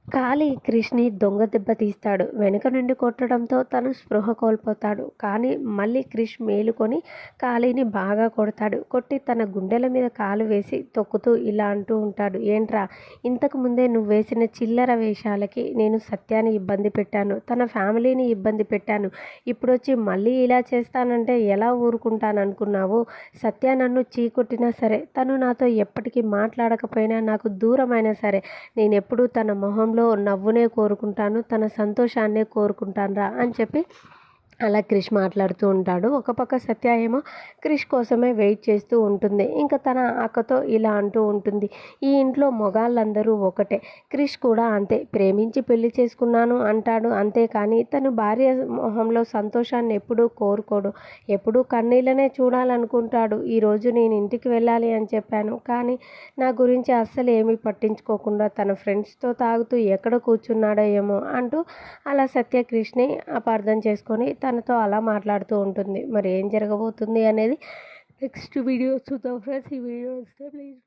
కాళీ క్రిష్‌ని దొంగ దెబ్బ తీస్తాడు. వెనుక నుండి కొట్టడంతో తను స్పృహ కోల్పోతాడు. కానీ మళ్ళీ క్రిష్ మేలుకొని కాళీని బాగా కొడతాడు. కొట్టి తన గుండెల మీద కాలు వేసి తొక్కుతూ ఇలా అంటూ ఉంటాడు. ఏంట్రా, ఇంతకు ముందే నువ్వు వేసిన చిల్లర వేషాలకి నేను సత్యాని ఇబ్బంది పెట్టాను. తన ఫ్యామిలీని ఇబ్బంది పెట్టాను. ఇప్పుడొచ్చి మళ్ళీ ఇలా చేస్తానంటే ఎలా ఊరుకుంటాననుకున్నావు? సత్య నన్ను చీకొట్టినా సరే, తను నాతో ఎప్పటికీ మాట్లాడకపోయినా, నాకు దూరమైనా సరే, నేనెప్పుడూ తన మొహంలో నవ్వునే కోరుకుంటాను. తన సంతోషాన్నే కోరుకుంటానురా అని చెప్పి అలా క్రిష్ మాట్లాడుతూ ఉంటాడు. ఒక పక్క సత్య ఏమో క్రిష్ కోసమే వెయిట్ చేస్తూ ఉంటుంది. ఇంకా తన అక్కతో ఇలా అంటూ ఉంటుంది. ఈ ఇంట్లో మొగాళ్ళందరూ ఒకటే. క్రిష్ కూడా అంతే. ప్రేమించి పెళ్లి చేసుకున్నాను అంటాడు అంతే, కానీ తను భార్య మొహంలో సంతోషాన్ని ఎప్పుడూ కోరుకోడు. ఎప్పుడూ కన్నీళ్ళనే చూడాలనుకుంటాడు. ఈరోజు నేను ఇంటికి వెళ్ళాలి అని చెప్పాను, కానీ నా గురించి అస్సలు ఏమీ పట్టించుకోకుండా తన ఫ్రెండ్స్తో తాగుతూ ఎక్కడ కూర్చున్నాడో ఏమో అంటూ అలా సత్య క్రిష్ని అపార్థం చేసుకొని తనతో అలా మాట్లాడుతూ ఉంటుంది. మరి ఏం జరగబోతుంది అనేది నెక్స్ట్ వీడియో చూద్దాం ఫ్రెండ్స్. ఈ వీడియో వస్తే ప్లీజ్